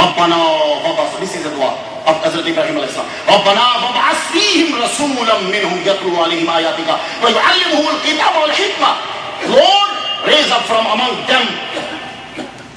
ربنا وبعث, this is the dua of Hazrat Ibrahim alayhi salam. ربنا وبعث فيهم رسولا منهم يتلو عليهم آياتك ويعلمهم الكتاب والحكمة. Lord, raise up from among them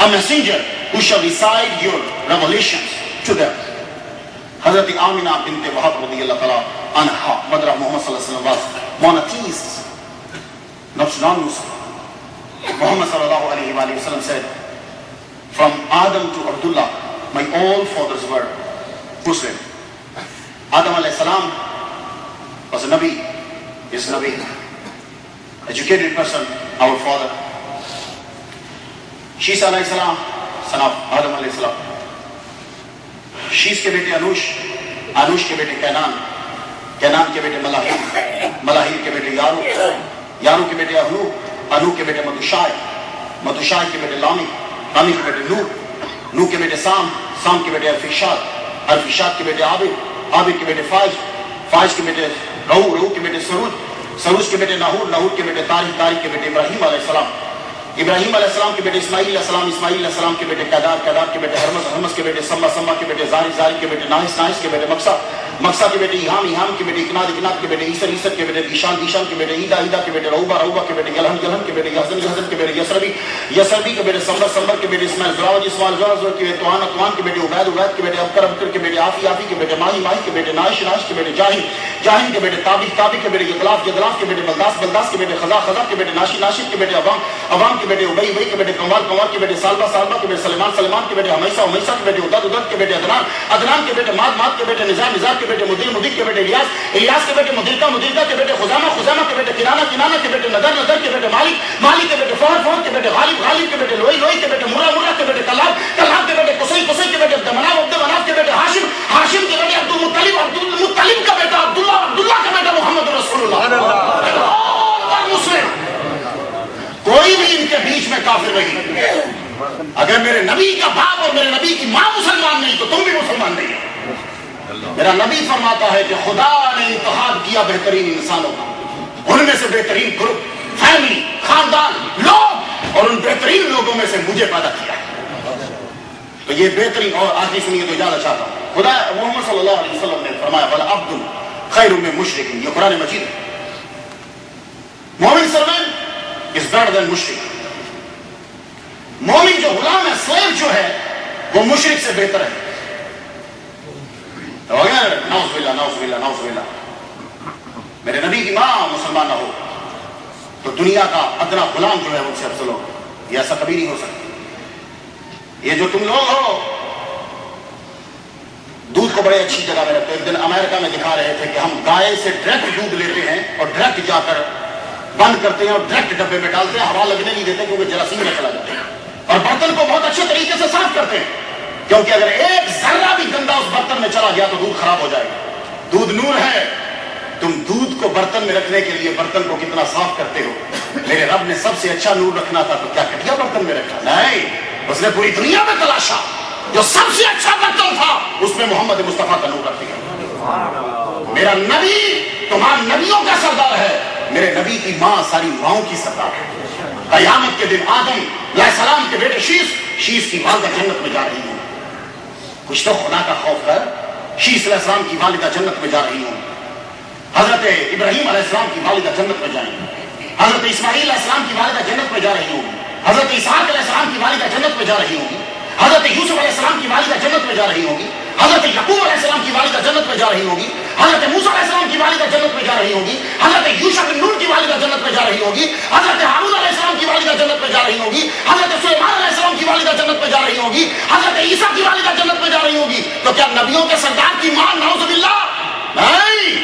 a messenger who shall recite your revelations to them. Hazrat Amina bint Wahab radiyallahu ta'ala anha, mother of Muhammad sallallahu alaihi wasallam, was monotheist, non-Muslim. Muhammad sallallahu alaihi wasallam said, from Adam to Abdullah, my all fathers were Muslim. Adam alayhi salam was a Nabi, is Nabi, educated person, our father. Shisa alayhi salam, son of Adam alayhi salam. Shis ke bete Anush, Anush ke bete Kainan, Kainan ke bete Malahir, Malahir ke bete Yaru, Yaru ke bete Ahnu, Ahnu ke bete Matushai, Matushai ke bete Lami, Lami ke bete Nuh, Nuh ke bete Sam, Sam ke bete Al-Fishad, Al-Fishad ke bete Abid, Abid ke bete Faiz, Faiz ke bete Rahu, Rahu ke bete Saruj, Saruj ke bete Nahur, Nahur ke bete Tariq, Tariq ke bete Ibrahim alayhi salam. ابراہیم علیہ السلام کے بیٹے اسماعیل علیہ السلام، اسماعیل علیہ السلام کے بیٹے کدار، کدار کے بیٹے ہرمز، ہرمز کے بیٹے سما، سما کے بیٹے زاری، زاری کے بیٹے ناہس، ناہس کے بیٹے مقصا، مقصا کے بیٹے ایہام، ایہام کے بیٹے اکناد، اکناد کے بیٹے عیسر، عیسر کے بیٹے دیشان، دیشان کے بیٹے عیدا، عیدا کے بیٹے روبا، روبا کے بیٹے یلہن، یلہن کے بیٹے یحزن، یحزن کے بیٹے یسربی، یسربی کے بیٹے سمبر، سمبر کے بیٹے اسماعیل، زراوج، اسماعیل، زراوج کے بیٹے توان، توان کے بیٹے عبید، عبید کے بیٹے ابکر، ابکر کے بیٹے عافی، عافی کے بیٹے ماہی، ماہی کے بیٹے نائش، نائش کے بیٹے جاہن، جاہن کے بیٹے تابی، تابی کے بیٹے یدلاف، یدلاف کے بیٹے بلداس، بلداس کے بیٹے خزا، خزا کے بیٹے ناشی، ناشی کے بیٹے عوام، عوام کے بیٹے ابئی، ابئی کے بیٹے کنوال، کنوال کے بیٹے سالبہ، سالبہ کے بیٹے سلیمان، سلیمان کے بیٹے حمیسہ، حمیسہ کے بیٹے عدد، عدد کے بیٹے عدنان، عدنان کے بیٹے ماد، ماد کے بیٹے نزار، نزار کے بیٹے مدیر، مدیر کے بیٹے الیاس، الیاس کے بیٹے مدرکہ، مدرکہ کے بیٹے خزامہ، خزامہ کے بیٹے کنانہ، کنانہ کے بیٹے نظر، نظر کے بیٹے مالک، مالک کے بیٹے فہر، فہر کے بیٹے غالب، غالب کے بیٹے لوئی، لوئی کے بیٹے مرہ، مرہ کے بیٹے کلاب، کلاب کے بیٹے قصی، قصی کے بیٹے عبدالمناف، عبدالمناف کے بیٹے ہاشم، ہاشم کے بیٹے عبدالمطلب، عبدالمطلب کا بیٹا عبداللہ، عبداللہ کا بیٹا محمد رسول اللہ. مسلم کوئی بھی ان کے بیچ میں کافر نہیں. اگر میرے نبی کا باپ اور میرے نبی کی ماں مسلمان نہیں تو تم بھی مسلمان نہیں ہو. میرا نبی فرماتا ہے کہ خدا نے انتخاب کیا بہترین انسانوں کا، ان میں سے بہترین گروپ، فیملی، خاندان، لوگ، اور ان بہترین لوگوں میں سے مجھے پیدا کیا. تو یہ بہترین، اور آخری سنیے تو اجازت چاہتا ہوں. خدا محمد صلی اللہ علیہ وسلم نے فرمایا بل عبد خیر من مشرک، یہ قرآن مجید ہے. مومن سرونٹ از بیٹر دین مشرک. مومن جو غلام ہے، سلیو جو ہے، وہ مشرک سے بہتر ہے. نعوذ باللہ، نعوذ باللہ، نعوذ باللہ. میرے نبی کی ماں مسلمان نہ ہو تو دنیا کا ادنا غلام جو ہے ان سے افضل ہو. یہ ایسا کبھی نہیں ہو سکتا. یہ جو تم لوگ ہو دودھ کو بڑے اچھی جگہ میں رکھتے. ایک دن امریکہ میں دکھا رہے تھے کہ ہم گائے سے ڈائریکٹ دودھ لیتے ہیں اور ڈائریکٹ جا کر بند کرتے ہیں اور ڈائریکٹ ڈبے میں ڈالتے ہیں. ہوا لگنے نہیں دیتے کیونکہ جراثیم میں چلا جاتے ہیں. اور برتن کو بہت اچھے طریقے سے صاف کرتے ہیں کیونکہ اگر ایک ذرہ بھی گندا اس برتن میں چلا گیا تو دودھ خراب ہو جائے گا. دودھ نور ہے. تم دودھ کو برتن میں رکھنے کے لیے برتن کو کتنا صاف کرتے ہو. میرے رب نے سب سے اچھا نور رکھنا تھا تو کیا گھٹیا برتن میں رکھا؟ نہیں، اس نے پوری دنیا میں تلاشا، جو سب سے اچھا برتن تھا اس میں محمد مصطفیٰ کا نور رکھ دیا. میرا نبی تمام نبیوں کا سردار ہے. میرے نبی کی ماں ساری ماؤں کی سردار ہے. قیامت کے دن آدم علیہ السلام کے بیٹے شیس، شیس کی والدہ جنت میں جا رہی ہوں. کچھ تو خدا کا خوف کر. شیس علیہ السلام کی والدہ جنت میں جا رہی ہوں. حضرت ابراہیم علیہ السلام کی والدہ جنت میں جائیں. حضرت اسماعیل علیہ السلام کی والدہ جنت میں جا رہی ہوں. حضرت اسحاق علیہ السلام کی والدہ جنت میں جا رہی ہوگی. حضرت یوسف علیہ السلام کی والدہ جنت میں جا رہی ہوگی. حضرت یعقوب علیہ السلام کی والدہ جنت میں جا رہی ہوگی. حضرت موسیٰ علیہ السلام کی والدہ جنت میں جا رہی ہوگی. حضرت یوشع بن نون کی والدہ جنت میں جا رہی ہوگی. حضرت ہارون علیہ السلام کی والدہ جنت میں جا رہی ہوگی. حضرت سلیمان علیہ السلام کی والدہ جنت میں جا رہی ہوگی. حضرت عیسیٰ کی والدہ جنت میں جا رہی ہوگی. تو کیا نبیوں کے سردار کی ماں نعوذ باللہ؟ نہیں.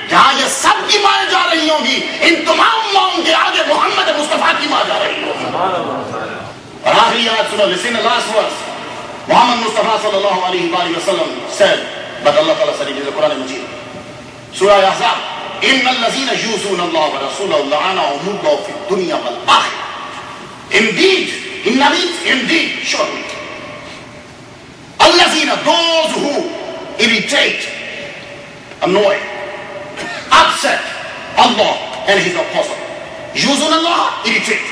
جہاں یہ سب کی مائیں جا رہی ہوں گی ان تمام ماؤں کے آگے محمد مصطفیٰ کی ماں جا رہی ہوگی. اور آخری آیت سنو. listen the last verse. Muhammad Mustafa sallallahu alayhi wa sallam said, but Allah Ta'ala said it is the Quran Majid. Surah Ahzab, إِنَّ الَّذِينَ يُؤْذُونَ اللَّهَ وَرَسُولَهُ لَعَنَهُمُ اللَّهُ فِي الدُّنْيَا وَالْآخِرَةِ. Indeed, surely. الَّذِينَ, those who irritate, annoy, upset Allah and His Apostle. يُؤْذُونَ اللَّهَ, irritate.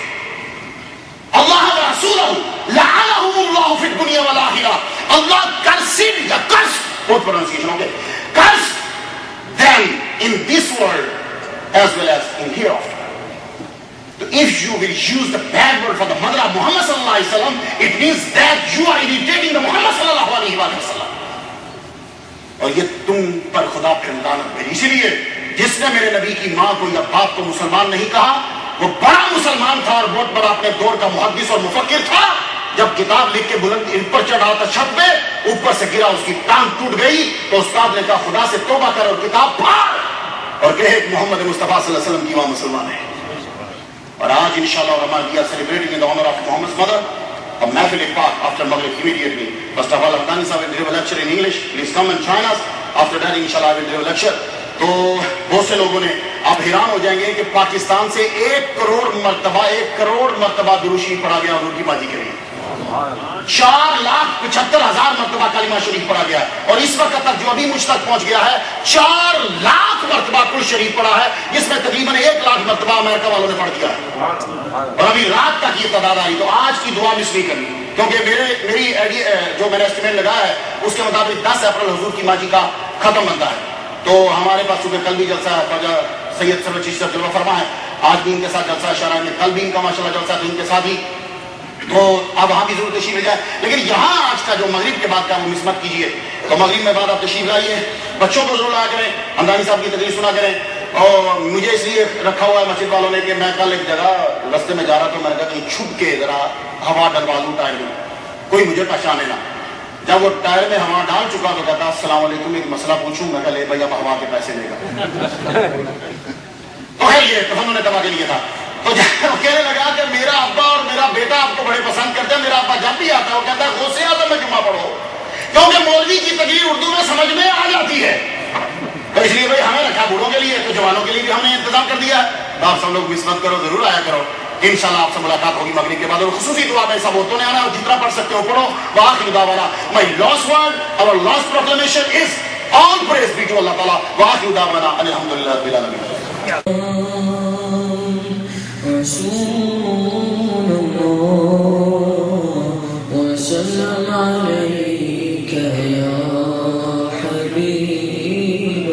Allah wa Rasulahu la'anahum Allah fi dunya wal akhirah. Allah cursed the curse, both pronunciation, okay, cursed them in this world as well as in hereafter. So if you will use the bad word for the mother of Muhammad sallallahu alaihi wasallam, it means that you are irritating the Muhammad sallallahu alaihi wasallam. اور یہ تم پر خدا پہ لعنت بھیجی. اسی لیے جس نے میرے نبی کی ماں کو یا باپ کو مسلمان نہیں کہا وہ بڑا مسلمان تھا اور بہت بڑا اپنے دور کا محدث اور مفکر تھا. جب کتاب لکھ کے بلند اوپر چڑھا تھا چھت پہ, اوپر سے گرا, اس کی ٹانگ ٹوٹ گئی تو استاد نے کہا خدا سے توبہ کر اور کتاب پھاڑ اور کہے محمد مصطفیٰ صلی اللہ علیہ وسلم کی ماں مسلمان ہے. اور آج انشاءاللہ علماء we are celebrating in the honor of Muhammad's mother. A mahfil part after Maghrib immediately. First of all, Hamdani sahab will deliver a lecture in English. Please come and join us. After that, inshallah, I will deliver a lecture. تو بہت سے لوگوں نے آپ حیران ہو جائیں گے کہ پاکستان سے 1 کروڑ مرتبہ درود شریف پڑھا گیا حضور کی بازی کے لیے. 4,75,000 مرتبہ کلمہ شریف پڑھا گیا اور اس وقت تک جو ابھی مجھ تک پہنچ گیا ہے 4 لاکھ مرتبہ کل شریف پڑھا ہے, جس میں تقریباً 1 لاکھ مرتبہ امریکہ والوں نے پڑھ دیا ہے اور ابھی رات تک یہ تعداد آئی. تو آج کی دعا مس نہیں کرنی کیونکہ میری جو میں نے اسٹیمیٹ لگایا ہے اس کے مطابق 10 اپریل حضور کی ماجی کا ختم بنتا ہے. تو ہمارے پاس صبح کل بھی جلسہ ہے, خواجہ سید سرور چشتی صاحب جلوہ فرما ہے, آج بھی ان کے ساتھ جلسہ ہے شاہراہ میں, کل بھی ان کا ماشاءاللہ جلسہ ہے ان کے ساتھ ہی. تو اب وہاں بھی ضرور تشریف لے جائے, لیکن یہاں آج کا جو مغرب کے بعد کا وہ مس مت کیجیے. تو مغرب میں بعد آپ تشریف لائیے, بچوں کو ضرور لایا کریں, ہمدانی صاحب کی تقریر سنا کریں. اور مجھے اس لیے رکھا ہوا ہے مسجد والوں نے کہ میں کل ایک جگہ رستے میں جا رہا تھا, میں نے کہا کہیں چھپ کے ذرا ہوا ڈلوا دوں ٹائر میں, کوئی مجھے پہچانے نہ. جب وہ ٹائر میں ہوا ڈال چکا تو کہتا السلام علیکم ایک مسئلہ پوچھوں. میں کہا لے بھائی اب ہوا کے پیسے لے گا. تو ہے یہ تو انہوں نے دبا کے لیے تھا. تو وہ کہنے لگا کہ میرا ابا اور میرا بیٹا آپ کو بڑے پسند کرتے ہیں, میرا ابا جب بھی آتا ہے وہ کہتا ہے غوث اعظم میں جمعہ پڑھو, کیونکہ مولوی کی تقریر اردو میں سمجھ میں آ جاتی ہے. تو اس لیے بھائی ہمیں رکھا بوڑھوں کے لیے, تو جوانوں کے لیے بھی ہم نے انتظام کر دیا ہے. تو آپ سب لوگ مس مت کرو, ضرور آیا کرو. انشاءاللہ آپ سے ملاقات ہوگی مغرب کے بعد, اور خصوصی دعا میں سب عورتوں نے آنا اور جتنا پڑھ سکتے ہو پڑھو. وآخر دعوانا, my last word, our last proclamation is all praise be to Allah Ta'ala. وآخر دعوانا الحمدللہ رب العالمین. رسول وسلم عليك يا حبيب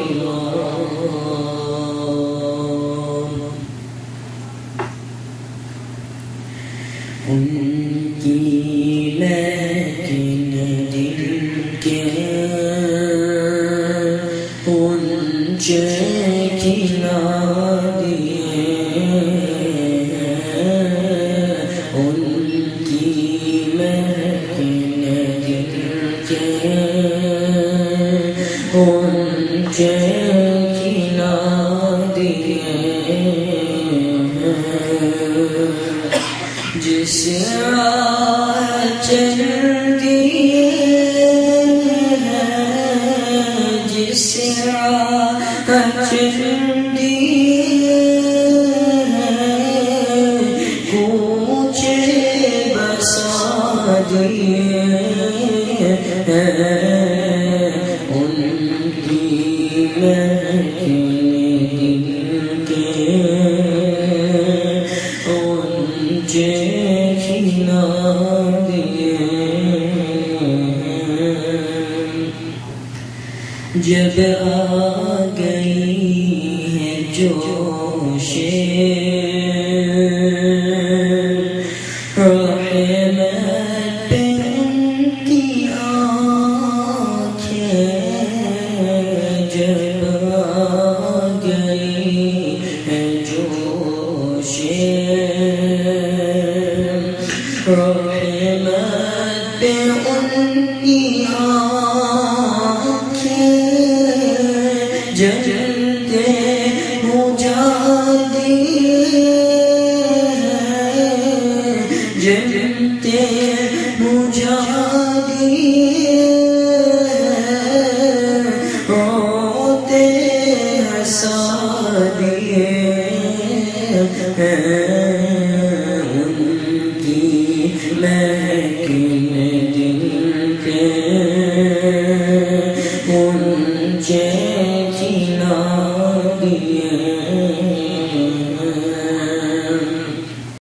ان کی لیکن دل کے اونچے کھلا دیے, ان کی لیکن دل کے اونچے کھلا دیے, جس راہ چل دیے ہیں, جس راہ چل دیے ہیں, کوچے بسا دیے ہیں, ان کی محفل دل کے اونچے کھلا دیے. جب آ گئی ہے جوش رحمت پہ ان کی آنکھیں, جب آ گئی ہے جوش رحمت پہ ان کی جلتے مجادی جلتے مجادی روتے ہنسا دیے.